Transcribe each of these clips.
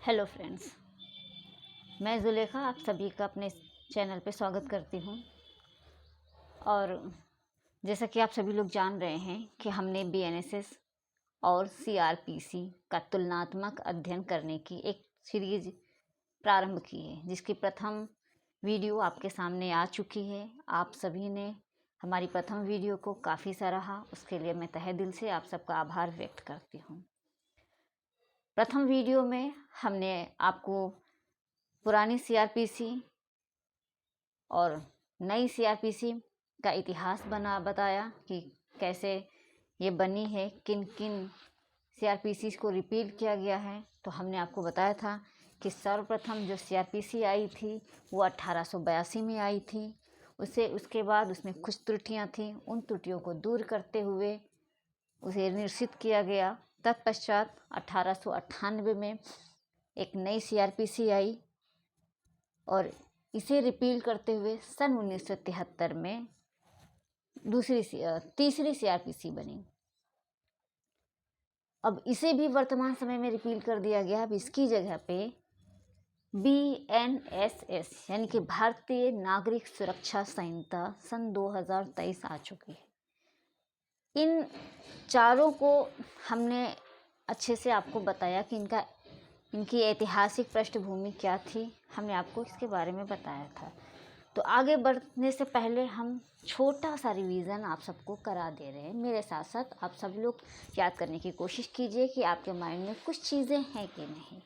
Hello friends, मैं ज़ुलेखा आप सभी का अपने चैनल पे स्वागत करती हूँ। और जैसा कि आप सभी लोग जान रहे हैं कि हमने बीएनएसएस और सीआरपीसी का तुलनात्मक अध्ययन करने की एक सीरीज प्रारंभ की है, जिसकी प्रथम वीडियो आपके सामने आ चुकी है। आप सभी ने हमारी प्रथम वीडियो को काफ़ी सराहा, उसके लिए मैं तहे दिल से आप सबका आभार व्यक्त करती हूँ। प्रथम वीडियो में हमने आपको पुरानी सीआरपीसी और नई सीआरपीसी का इतिहास बताया कि कैसे ये बनी है, किन किन सीआरपीसी को रिपील किया गया है। तो हमने आपको बताया था कि सर्वप्रथम जो सीआरपीसी आई थी वो 1882 में आई थी। उसके बाद उसमें कुछ त्रुटियां थीं, उन त्रुटियों को दूर करते हुए उसे निरसित किया गया। तत्पश्चात 1898 में एक नई सीआरपीसी आई और इसे रिपील करते हुए सन 1973 में तीसरी सीआरपीसी बनी। अब इसे भी वर्तमान समय में रिपील कर दिया गया। अब इसकी जगह पे बीएनएसएस यानी कि भारतीय नागरिक सुरक्षा संहिता सन 2023 आ चुकी है। इन चारों को हमने अच्छे से आपको बताया कि इनकी ऐतिहासिक पृष्ठभूमि क्या थी। हमने आपको इसके बारे में बताया था। तो आगे बढ़ने से पहले हम छोटा सा रिवीजन आप सबको करा दे रहे हैं। मेरे साथ साथ आप सब लोग याद करने की कोशिश कीजिए कि आपके माइंड में कुछ चीज़ें हैं कि नहीं।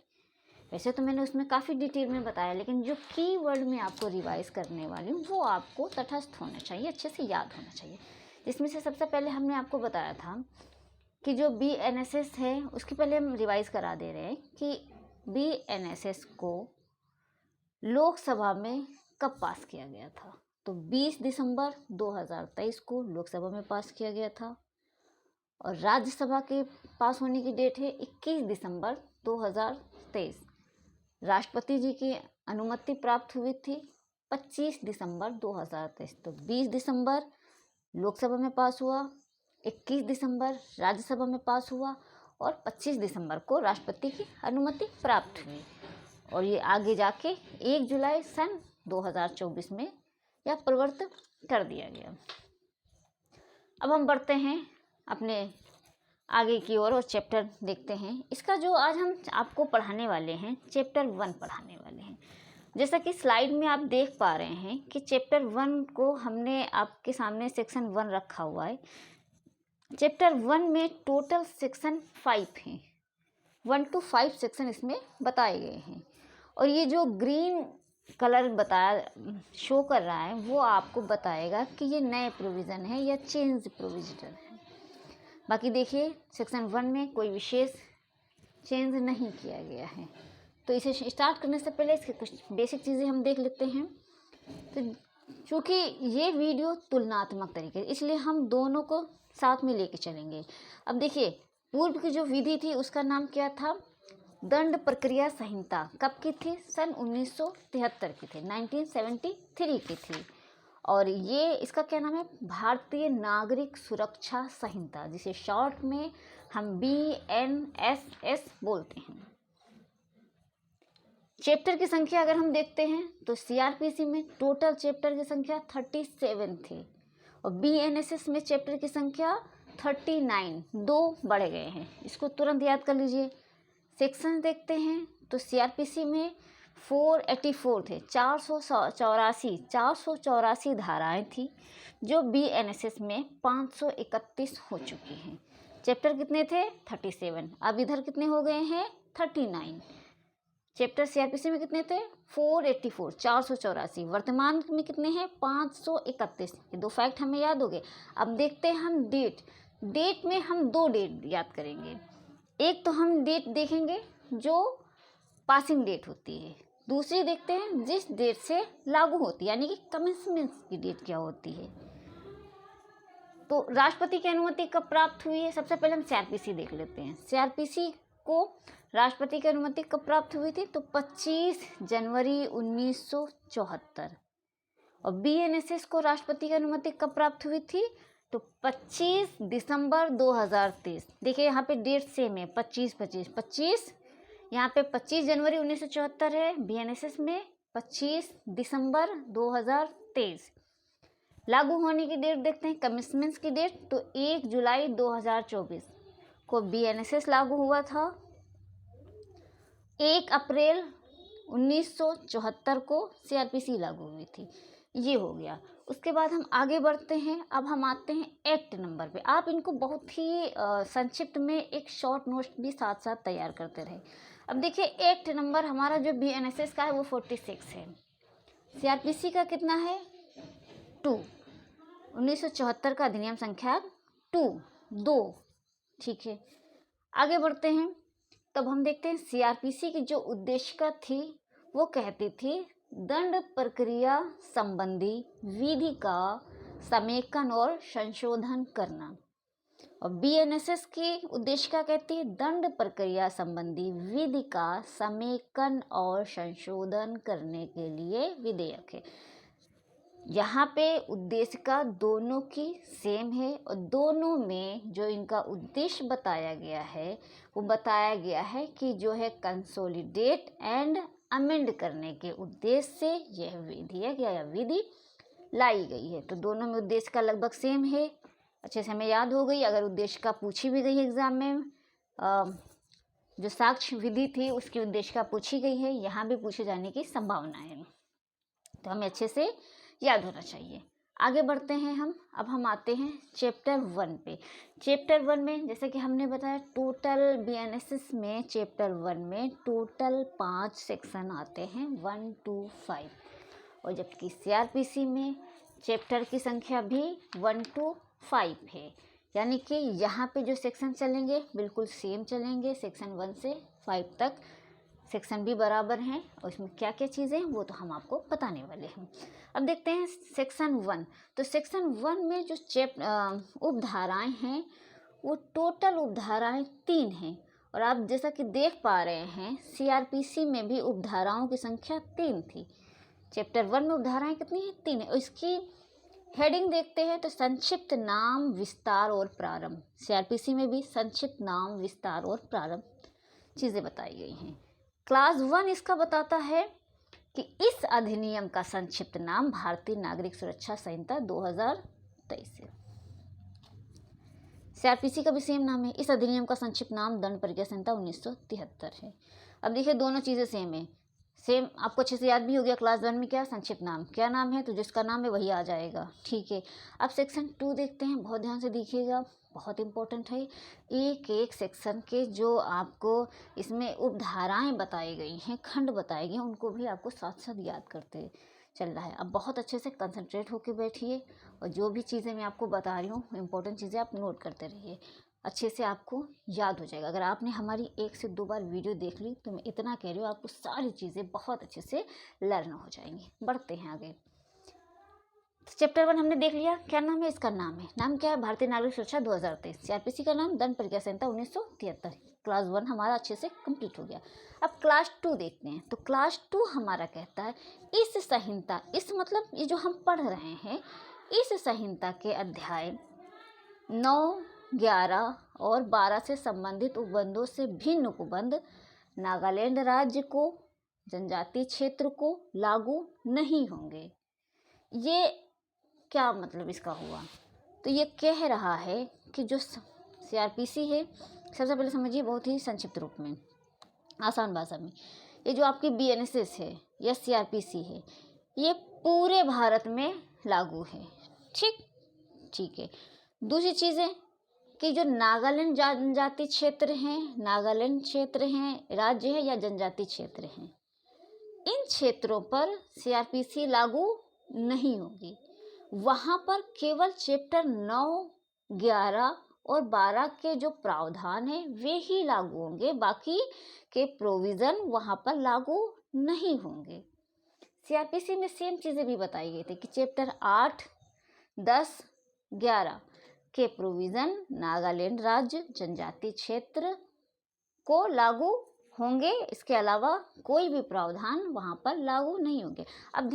वैसे तो मैंने उसमें काफ़ी डिटेल में बताया, लेकिन जो की वर्ड में आपको रिवाइज करने वाली हूँ वो आपको तटस्थ होना चाहिए, अच्छे से याद होना चाहिए। इसमें से सबसे पहले हमने आपको बताया था कि जो बीएनएसएस है उसके पहले हम रिवाइज करा दे रहे हैं कि बीएनएसएस को लोकसभा में कब पास किया गया था। तो 20 दिसंबर 2023 को लोकसभा में पास किया गया था और राज्यसभा के पास होने की डेट है 21 दिसंबर 2023। राष्ट्रपति जी की अनुमति प्राप्त हुई थी 25 दिसंबर 2023। तो 20 दिसंबर लोकसभा में पास हुआ, 21 दिसंबर राज्यसभा में पास हुआ और 25 दिसंबर को राष्ट्रपति की अनुमति प्राप्त हुई। और ये आगे जाके 1 जुलाई सन 2024 में यह प्रवर्तित कर दिया गया। अब हम बढ़ते हैं अपने आगे की ओर और चैप्टर देखते हैं। इसका जो आज हम आपको पढ़ाने वाले हैं, चैप्टर 1 पढ़ाने वाले हैं। जैसा कि स्लाइड में आप देख पा रहे हैं कि चैप्टर 1 को हमने आपके सामने सेक्शन 1 रखा हुआ है। चैप्टर 1 में टोटल सेक्शन 5 हैं, 1 to 5 सेक्शन इसमें बताए गए हैं। और ये जो ग्रीन कलर शो कर रहा है वो आपको बताएगा कि ये नए प्रोविज़न है या चेंज प्रोविज़न है। बाकी देखिए सेक्शन 1 में कोई विशेष चेंज नहीं किया गया है। तो इसे स्टार्ट करने से पहले इसके कुछ बेसिक चीज़ें हम देख लेते हैं। तो चूँकि ये वीडियो तुलनात्मक तरीके, इसलिए हम दोनों को साथ में लेके चलेंगे। अब देखिए पूर्व की जो विधि थी उसका नाम क्या था, दंड प्रक्रिया संहिता। कब की थी? सन 1973 की थी, 1973 की थी। और ये इसका क्या नाम है, भारतीय नागरिक सुरक्षा संहिता, जिसे शॉर्ट में हम बीएनएसएस बोलते हैं। चैप्टर की संख्या अगर हम देखते हैं तो सीआरपीसी में टोटल चैप्टर की संख्या 37 थी और बीएनएसएस में चैप्टर की संख्या 39, 2 बढ़ गए हैं। इसको तुरंत याद कर लीजिए। सेक्शन देखते हैं तो सीआरपीसी में 484 थे, 484 धाराएं थी, जो बीएनएसएस में 531 हो चुकी हैं। चैप्टर कितने थे? 37। अब इधर कितने हो गए हैं? 39। चैप्टर सीआरपीसी में कितने थे? 484, 484। वर्तमान में कितने हैं? 531। ये दो फैक्ट हमें याद हो गए। अब देखते हैं हम डेट में हम 2 डेट याद करेंगे। एक तो हम डेट देखेंगे जो पासिंग डेट होती है, दूसरी देखते हैं जिस डेट से लागू होती है, यानी कि कमेंसमेंट की डेट क्या होती है। तो राष्ट्रपति की अनुमति कब प्राप्त हुई है? सबसे पहले हम सीआरपीसी देख लेते हैं। सीआरपीसी को राष्ट्रपति की अनुमति कब प्राप्त हुई थी? तो 25 जनवरी 1974। और बीएनएसएस को राष्ट्रपति की अनुमति कब प्राप्त हुई थी? तो 25 दिसंबर 2023। देखिए यहाँ पे डेट सेम है, 25 25 25 यहाँ पे 25 जनवरी 1974 है, बीएनएसएस में 25 दिसंबर 2023। लागू होने की डेट देखते हैं, कमिटमेंट्स की डेट, तो 1 जुलाई 2024 को बीएनएसएस लागू हुआ था। 1 अप्रैल 1974 को सीआरपीसी लागू हुई थी। ये हो गया। उसके बाद हम आगे बढ़ते हैं। अब हम आते हैं एक्ट नंबर पे। आप इनको बहुत ही संक्षिप्त में एक शॉर्ट नोट भी साथ साथ तैयार करते रहे। अब देखिए, एक्ट नंबर हमारा जो बीएनएसएस का है वो 46 है, सीआरपीसी का कितना है 2, 1974 का अधिनियम संख्या 2। ठीक है, आगे बढ़ते हैं। तब हम देखते हैं सीआरपीसी की जो उद्देशिका थी वो कहती थी दंड प्रक्रिया संबंधी विधि का समेकन और संशोधन करना, और बीएनएसएस की उद्देशिका कहती है दंड प्रक्रिया संबंधी विधि का समेकन और संशोधन करने के लिए विधेयक है। यहाँ पे उद्देशिका दोनों की सेम है और दोनों में जो इनका उद्देश्य बताया गया है वो बताया गया है कि जो है कंसोलिडेट एंड अमेंड करने के उद्देश्य से यह विधेयक या विधि लाई गई है। तो दोनों में उद्देश्य का लगभग सेम है, अच्छे से हमें याद हो गई। अगर उद्देश्य का पूछी भी गई एग्जाम में, जो साक्ष्य विधि थी उसकी उद्देश्य का पूछी गई है, यहाँ भी पूछे जाने की संभावना है, तो हमें अच्छे से याद होना चाहिए। आगे बढ़ते हैं हम। अब हम आते हैं चैप्टर 1 पे। चैप्टर 1 में जैसे कि हमने बताया टोटल बीएनएसएस में चैप्टर 1 में टोटल 5 सेक्शन आते हैं 1 to 5, और जबकि सीआरपीसी में चैप्टर की संख्या भी 1 to 5 है। यानी कि यहाँ पे जो सेक्शन चलेंगे बिल्कुल सेम चलेंगे, सेक्शन 1 से 5 तक सेक्शन भी बराबर हैं, और इसमें क्या क्या चीज़ें हैं वो तो हम आपको बताने वाले हैं। अब देखते हैं सेक्शन 1। तो सेक्शन 1 में जो उपधाराएं हैं वो टोटल उपधाराएं 3 हैं, और आप जैसा कि देख पा रहे हैं सीआरपीसी में भी उपधाराओं की संख्या 3 थी। चैप्टर 1 में उपधाराएं कितनी हैं 3 है। और इसकी हेडिंग देखते हैं तो संक्षिप्त नाम, विस्तार और प्रारंभ। सीआरपीसी में भी संक्षिप्त नाम, विस्तार और प्रारंभ चीज़ें बताई गई हैं। क्लास 1 इसका बताता है कि इस अधिनियम का संक्षिप्त नाम भारतीय नागरिक सुरक्षा संहिता 2023 है। सीआरपीसी का भी सेम नाम है। इस अधिनियम का संक्षिप्त नाम दंड प्रक्रिया संहिता 1973 है। अब देखिए दोनों चीज़ें सेम है, सेम आपको अच्छे से याद भी हो गया। क्लास 1 में क्या संक्षिप्त नाम, क्या नाम है तो जिसका नाम है वही आ जाएगा। ठीक है, अब सेक्शन 2 देखते हैं, बहुत ध्यान से देखिएगा, बहुत इंपॉर्टेंट है। एक एक सेक्शन के जो आपको इसमें उपधाराएं बताई गई हैं, खंड बताए गए हैं, उनको भी आपको साथ साथ याद करते चल रहा है। अब बहुत अच्छे से कंसंट्रेट होकर बैठिए, और जो भी चीज़ें मैं आपको बता रही हूँ इंपॉर्टेंट चीज़ें आप नोट करते रहिए, अच्छे से आपको याद हो जाएगा। अगर आपने हमारी 1 से 2 बार वीडियो देख ली तो मैं इतना कह रही हूँ आपको सारी चीज़ें बहुत अच्छे से लर्न हो जाएंगी। बढ़ते हैं आगे। चैप्टर 1 हमने देख लिया, क्या नाम है इसका, नाम क्या है भारतीय नागरिक सुरक्षा 2023। सीआरपीसी का नाम दंड प्रक्रिया संहिता 1973। क्लास 1 हमारा अच्छे से कंप्लीट हो गया। अब क्लास 2 देखते हैं। तो क्लास 2 हमारा कहता है इस संहिता, इस मतलब ये जो हम पढ़ रहे हैं, इस संहिता के अध्याय 9, 11 और 12 से संबंधित उपबंधों से भिन्न उपबंध नागालैंड राज्य को, जनजातीय क्षेत्र को लागू नहीं होंगे। ये क्या मतलब इसका हुआ, तो ये कह रहा है कि जो सीआरपीसी है, सबसे पहले समझिए बहुत ही संक्षिप्त रूप में, आसान भाषा में, ये जो आपकी बीएनएसएस है या सीआरपीसी है, ये पूरे भारत में लागू है। ठीक है। दूसरी चीज़ें कि जो नागालैंड जनजाति क्षेत्र हैं, नागालैंड क्षेत्र हैं, राज्य है या जनजाति क्षेत्र हैं, इन क्षेत्रों पर सीआरपीसी लागू नहीं होगी। वहाँ पर केवल चैप्टर 9, 11 और 12 के जो प्रावधान हैं वे ही लागू होंगे, बाकी के प्रोविज़न वहाँ पर लागू नहीं होंगे। सीआरपीसी में सेम चीज़ें भी बताई गई थी कि चैप्टर 8, 10, 11 के प्रोविज़न नागालैंड राज्य जनजातीय क्षेत्र को लागू होंगे, इसके अलावा कोई भी प्रावधान वहाँ पर लागू नहीं होंगे। अब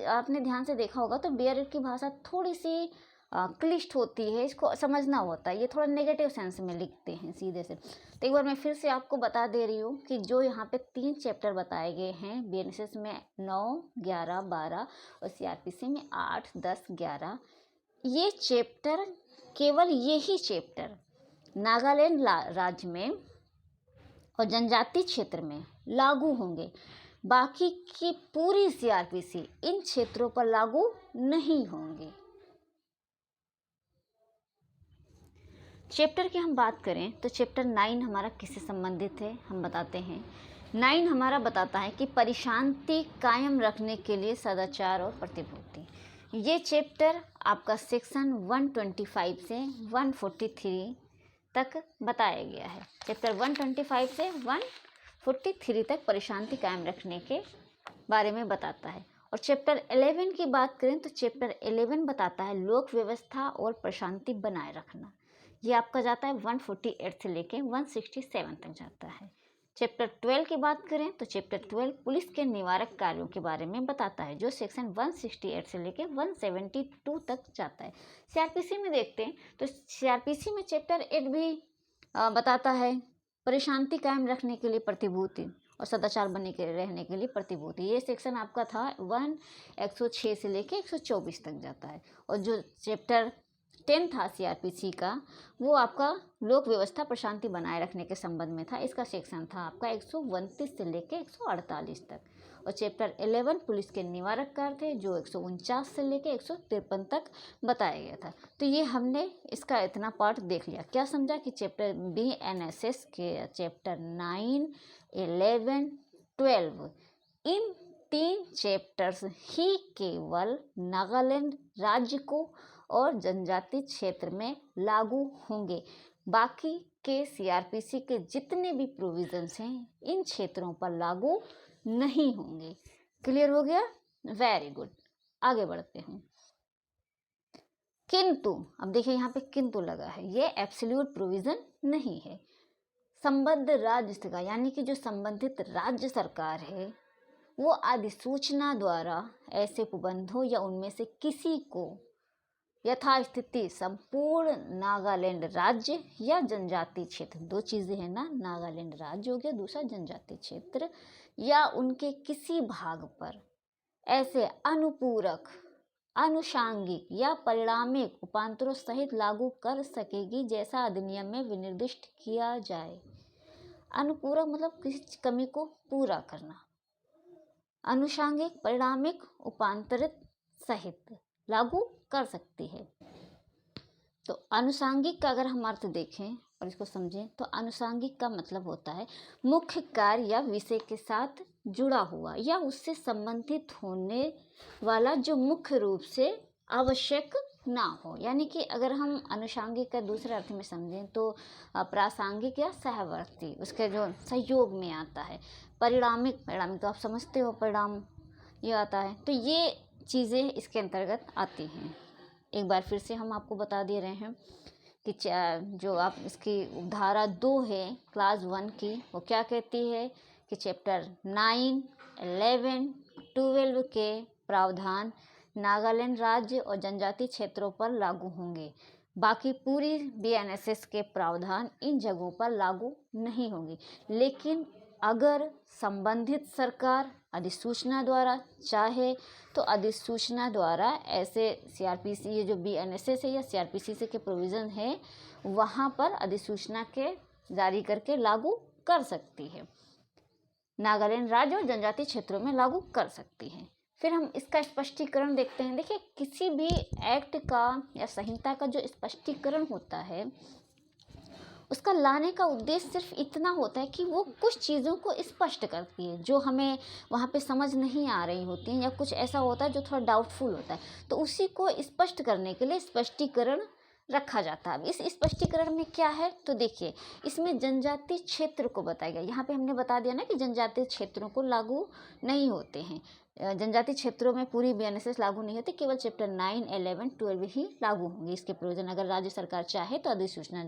आपने ध्यान से देखा होगा तो बीआरएड की भाषा थोड़ी सी क्लिष्ट होती है, इसको समझना होता है। ये थोड़ा नेगेटिव सेंस में लिखते हैं सीधे से। तो एक बार मैं फिर से आपको बता दे रही हूँ कि जो यहाँ पे 3 चैप्टर बताए गए हैं, बीएनएसएस में 9, 11, 12 और सीआरपीसी में 8, 10, 11, ये चैप्टर, केवल यही चैप्टर नागालैंड राज्य में और जनजातीय क्षेत्र में लागू होंगे। बाकी की पूरी सीआरपीसी इन क्षेत्रों पर लागू नहीं होंगे। चैप्टर की हम बात करें तो चैप्टर 9 हमारा किससे संबंधित है, हम बताते हैं। 9 हमारा बताता है कि परिशांति कायम रखने के लिए सदाचार और प्रतिभूति। ये चैप्टर आपका सेक्शन 125 से 143 तक बताया गया है। चैप्टर 125 से 143 तक परिशांति कायम रखने के बारे में बताता है। और चैप्टर 11 की बात करें तो चैप्टर 11 बताता है लोक व्यवस्था और प्रशांति बनाए रखना। ये आपका जाता है 148 से लेके 167 तक जाता है। चैप्टर 12 की बात करें तो चैप्टर 12 पुलिस के निवारक कार्यों के बारे में बताता है, जो सेक्शन 168 से लेके 172 तक जाता है। सीआरपीसी में देखते हैं तो सीआरपीसी में चैप्टर 8 भी बताता है परिशांति कायम रखने के लिए प्रतिभूति और सदाचार बने के रहने के लिए प्रतिभूति। ये सेक्शन आपका था 106 से लेके 124 तक जाता है। और जो चैप्टर 10 था सीआरपीसी का, वो आपका लोक व्यवस्था प्रशांति बनाए रखने के संबंध में था। इसका सेक्शन था आपका 129 से लेके 148 तक। और चैप्टर 11 पुलिस के निवारक कार्य थे, जो 149 से लेके 153 तक बताया गया था। तो ये हमने इसका इतना पार्ट देख लिया। क्या समझा कि चैप्टर बीएनएसएस के चैप्टर 9, 11, 12 इन 3 चैप्टर्स ही केवल नागालैंड राज्य को और जनजातीय क्षेत्र में लागू होंगे। बाकी के सीआरपीसी के जितने भी प्रोविजंस हैं इन क्षेत्रों पर लागू नहीं होंगे। क्लियर हो गया? Very good. आगे बढ़ते हैं। किंतु अब देखिए यहाँ पे किंतु लगा है, ये एब्सोल्यूट प्रोविजन नहीं है। संबद्ध राज्य सरकार यानी कि जो संबंधित राज्य सरकार है वो अधिसूचना द्वारा ऐसे उपबंधों या उनमें से किसी को यथास्थिति संपूर्ण नागालैंड राज्य या जनजातीय क्षेत्र, 2 चीज़ें हैं ना, नागालैंड राज्य हो गया, दूसरा जनजातीय क्षेत्र, या उनके किसी भाग पर ऐसे अनुपूरक, आनुषांगिक या परिणामिक उपांतरों सहित लागू कर सकेगी, जैसा अधिनियम में विनिर्दिष्ट किया जाए। अनुपूरक मतलब किसी कमी को पूरा करना, आनुषांगिक, परिणामिक, उपांतरित सहित लागू कर सकती है। तो आनुषांगिक का अगर हम अर्थ देखें और इसको समझें तो आनुषांगिक का मतलब होता है मुख्य कार्य या विषय के साथ जुड़ा हुआ या उससे संबंधित होने वाला, जो मुख्य रूप से आवश्यक ना हो। यानी कि अगर हम आनुषांगिक का दूसरे अर्थ में समझें तो प्रासंगिक या सहवर्ती, उसके जो सहयोग में आता है। परिणामिक तो आप समझते हो, परिणाम ये आता है। तो ये चीज़ें इसके अंतर्गत आती हैं। एक बार फिर से हम आपको बता दे रहे हैं कि जो आप इसकी धारा 2 है क्लास 1 की, वो क्या कहती है कि चैप्टर 9, 11, 12 के प्रावधान नागालैंड राज्य और जनजातीय क्षेत्रों पर लागू होंगे। बाकी पूरी बीएनएसएस के प्रावधान इन जगहों पर लागू नहीं होंगे। लेकिन अगर संबंधित सरकार अधिसूचना द्वारा चाहे तो अधिसूचना द्वारा ऐसे सीआरपीसी, ये जो बीएनएसएस है या सीआरपीसी के प्रोविज़न है, वहाँ पर अधिसूचना के जारी करके लागू कर सकती है। नागालैंड राज्य और जनजातीय क्षेत्रों में लागू कर सकती है। फिर हम इसका स्पष्टीकरण देखते हैं। देखिए, किसी भी एक्ट का या संहिता का जो स्पष्टीकरण होता है उसका लाने का उद्देश्य सिर्फ इतना होता है कि वो कुछ चीज़ों को स्पष्ट करती है जो हमें वहाँ पे समझ नहीं आ रही होती हैं, या कुछ ऐसा होता है जो थोड़ा डाउटफुल होता है, तो उसी को स्पष्ट करने के लिए स्पष्टीकरण रखा जाता है। इस स्पष्टीकरण में क्या है तो देखिए, इसमें जनजातीय क्षेत्र को बताया गया। यहाँ पे हमने बता दिया ना कि जनजातीय क्षेत्रों को लागू नहीं होते हैं। जनजाति क्षेत्रों में पूरी बीएनएसएस लागू नहीं होती, केवल चैप्टर 9, 11, 12 ही लागू होंगे। इसके प्रयोजन अगर राज्य सरकार चाहे तो अधिसूचना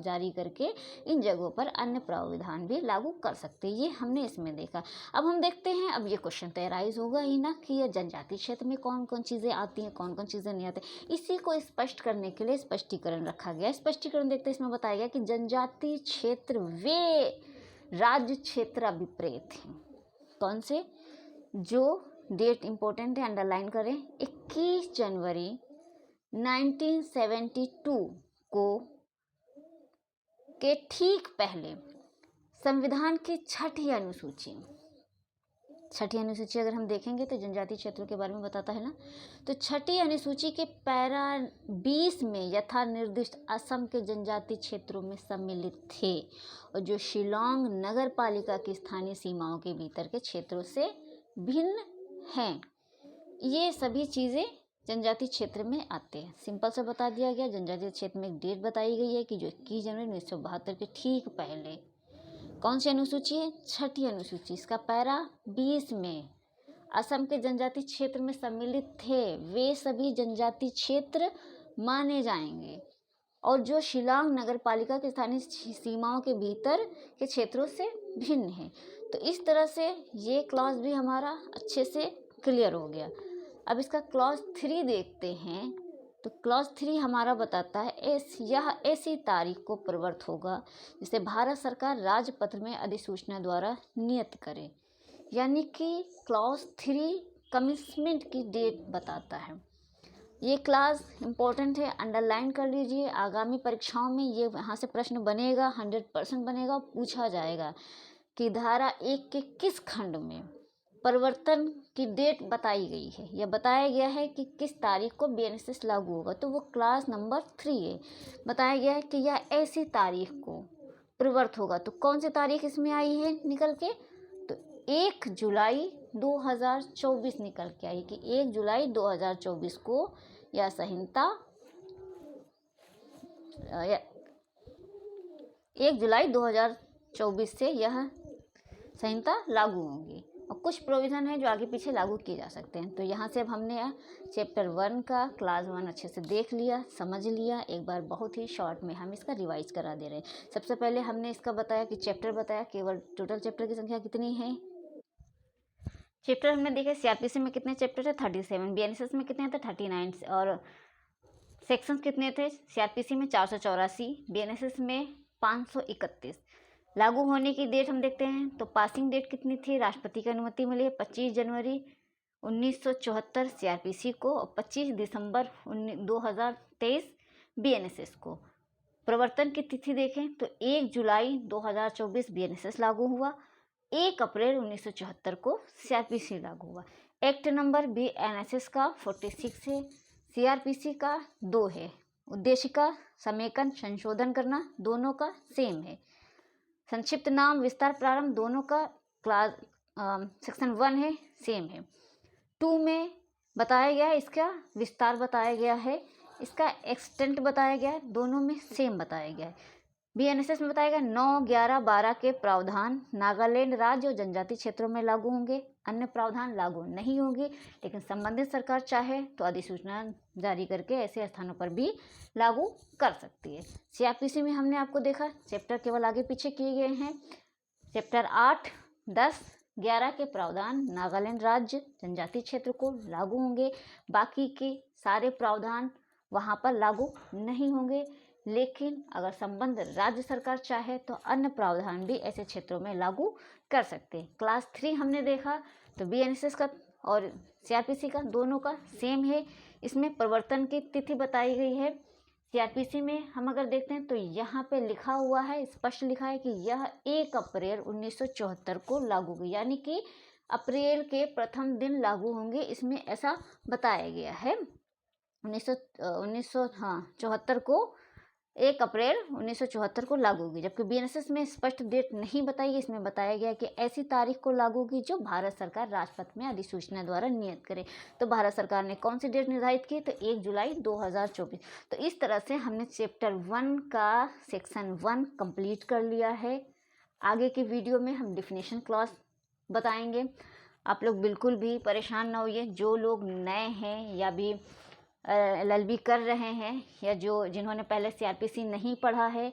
जारी करके इन जगहों पर अन्य प्रावधान भी लागू कर सकते हैं। ये हमने इसमें देखा। अब हम देखते हैं, अब ये क्वेश्चन तो राइज होगा ही ना कि ये जनजाति क्षेत्र में कौन कौन चीज़ें आती हैं, कौन कौन चीज़ें नहीं आती। इसी को स्पष्ट करने के लिए स्पष्टीकरण रखा गया। स्पष्टीकरण देखते हैं, इसमें बताया गया कि जनजाति क्षेत्र वे राज्य क्षेत्र अभिप्रेत हैं। कौन से? जो डेट इंपॉर्टेंट है, अंडरलाइन करें। 21 जनवरी 1972 को के ठीक पहले संविधान की छठी अनुसूची अगर हम देखेंगे तो जनजाति क्षेत्रों के बारे में बताता है ना। तो छठी अनुसूची के पैरा 20 में यथा निर्दिष्ट असम के जनजाति क्षेत्रों में सम्मिलित थे और जो शिलांग नगर पालिका की स्थानीय सीमाओं के भीतर के क्षेत्रों से भिन्न हैं। ये सभी चीज़ें जनजाति क्षेत्र में आते हैं। सिंपल सा बता दिया गया। जनजाति क्षेत्र में एक डेट बताई गई है कि जो 21 जनवरी 1972 के ठीक पहले कौन सी अनुसूची है? छठी अनुसूची। इसका पैरा 20 में असम के जनजाति क्षेत्र में सम्मिलित थे वे सभी जनजाति क्षेत्र माने जाएंगे और जो शिलांग नगर पालिका के स्थानीय सीमाओं के भीतर के क्षेत्रों से भिन्न है। तो इस तरह से ये क्लॉज भी हमारा अच्छे से क्लियर हो गया। अब इसका क्लॉज 3 देखते हैं। तो क्लॉज 3 हमारा बताता है यह ऐसी तारीख को प्रवर्त होगा जिसे भारत सरकार राजपत्र में अधिसूचना द्वारा नियत करे। यानी कि क्लॉज 3 कमिटमेंट की डेट बताता है। ये क्लास इंपॉर्टेंट है, अंडरलाइन कर लीजिए। आगामी परीक्षाओं में ये यहाँ से प्रश्न बनेगा, 100% बनेगा। पूछा जाएगा कि धारा 1 के किस खंड में परिवर्तन की डेट बताई गई है या बताया गया है कि किस तारीख को बीएनएसएस लागू होगा। तो वो क्लास नंबर 3 है। बताया गया है कि यह ऐसी तारीख को प्रवर्त होगा। तो कौन सी तारीख इसमें आई है निकल के? तो 1 जुलाई 2024 निकल के आई कि 1 जुलाई 2024 को यह संहिता 1 जुलाई 2024 से यह संहिता लागू होंगी और कुछ प्रोविज़न है जो आगे पीछे लागू किए जा सकते हैं। तो यहाँ से अब हमने चैप्टर 1 का क्लास 1 अच्छे से देख लिया, समझ लिया। एक बार बहुत ही शॉर्ट में हम इसका रिवाइज करा दे रहे हैं। सबसे पहले हमने इसका बताया कि चैप्टर बताया, केवल टोटल चैप्टर की संख्या कितनी है। चैप्टर हमने देखे सीआरपीसी में कितने चैप्टर थे? 37। बीएनएसएस में कितने थे? 39। और सेक्शंस कितने थे? सीआरपीसी में 484, बीएनएसएस में 531। लागू होने की डेट हम देखते हैं। तो पासिंग डेट कितनी थी? राष्ट्रपति की अनुमति मिली 25 जनवरी 1974 सीआरपीसी को और 25 दिसंबर 2023 बीएनएसएस को। प्रवर्तन की तिथि देखें तो 1 जुलाई 2024 बीएनएसएस लागू हुआ, 1 अप्रैल 1974 को सीआरपीसी लागू हुआ। एक्ट नंबर बीएनएसएस का 46 है, सीआरपीसी का 2 है। उद्देश्य का समेकन संशोधन करना, दोनों का सेम है। संक्षिप्त नाम विस्तार प्रारंभ, दोनों का क्लास सेक्शन 1 है, सेम है। 2 में बताया गया है, इसका विस्तार बताया गया है, इसका एक्सटेंट बताया गया है, दोनों में सेम बताया गया है। बीएनएसएस में बताया गया 9, 11, 12 के प्रावधान नागालैंड राज्य और जनजाति क्षेत्रों में लागू होंगे, अन्य प्रावधान लागू नहीं होंगे, लेकिन संबंधित सरकार चाहे तो अधिसूचना जारी करके ऐसे स्थानों पर भी लागू कर सकती है। सीआरपीसी में हमने आपको देखा चैप्टर केवल आगे पीछे किए गए हैं। चैप्टर 8, 10, 11 के प्रावधान नागालैंड राज्य जनजाति क्षेत्र को लागू होंगे, बाकी के सारे प्रावधान वहाँ पर लागू नहीं होंगे, लेकिन अगर संबंध राज्य सरकार चाहे तो अन्य प्रावधान भी ऐसे क्षेत्रों में लागू कर सकते हैं। क्लास 3 हमने देखा तो बीएनएसएस का और सीआरपीसी का दोनों का सेम है। इसमें परिवर्तन की तिथि बताई गई है। सीआरपीसी में हम अगर देखते हैं तो यहाँ पे लिखा हुआ है, स्पष्ट लिखा है कि यह 1 अप्रैल 1974 को लागू हुई, यानी कि अप्रैल के प्रथम दिन लागू होंगे। इसमें ऐसा बताया गया है। 1974 को 1 अप्रैल 1974 को लागू होगी, जबकि बीएनएसएस में स्पष्ट डेट नहीं बताई गई। इसमें बताया गया कि ऐसी तारीख को लागू होगी जो भारत सरकार राजपत्र में अधिसूचना द्वारा नियत करे। तो भारत सरकार ने कौन सी डेट निर्धारित की? तो 1 जुलाई 2024। तो इस तरह से हमने चैप्टर 1 का सेक्शन 1 कंप्लीट कर लिया है। आगे की वीडियो में हम डिफिनेशन क्लॉज बताएंगे। आप लोग बिल्कुल भी परेशान ना होइए। जो लोग नए हैं या भी एलएलबी कर रहे हैं या जिन्होंने पहले सीआरपीसी नहीं पढ़ा है,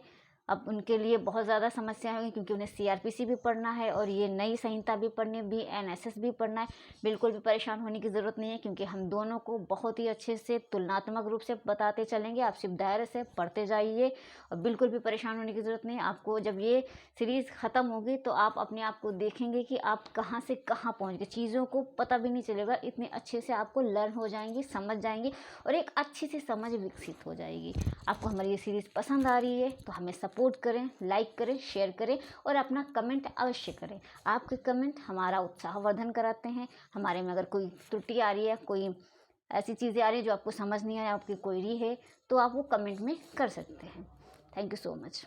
अब उनके लिए बहुत ज़्यादा समस्या होगी, क्योंकि उन्हें सीआरपीसी भी पढ़ना है और ये नई संहिता भी पढ़नी, बीएनएसएस भी पढ़ना है। बिल्कुल भी परेशान होने की ज़रूरत नहीं है, क्योंकि हम दोनों को बहुत ही अच्छे से तुलनात्मक रूप से बताते चलेंगे। आप सिर्फ धैर्य से पढ़ते जाइए और बिल्कुल भी परेशान होने की ज़रूरत नहीं है। आपको जब ये सीरीज़ ख़त्म होगी तो आप अपने आप को देखेंगे कि आप कहाँ से कहाँ पहुँच गए। चीज़ों को पता भी नहीं चलेगा, इतने अच्छे से आपको लर्न हो जाएंगी, समझ जाएंगी और एक अच्छी सी समझ विकसित हो जाएगी। आपको हमारी ये सीरीज़ पसंद आ रही है तो हमें सपोर्ट करें, लाइक करें, शेयर करें और अपना कमेंट अवश्य करें। आपके कमेंट हमारा उत्साहवर्धन कराते हैं। हमारे में अगर कोई त्रुटि आ रही है, कोई ऐसी चीज़ें आ रही है जो आपको समझ नहीं आ रही, आपकी क्वेरी है, तो आप वो कमेंट में कर सकते हैं। Thank you so much.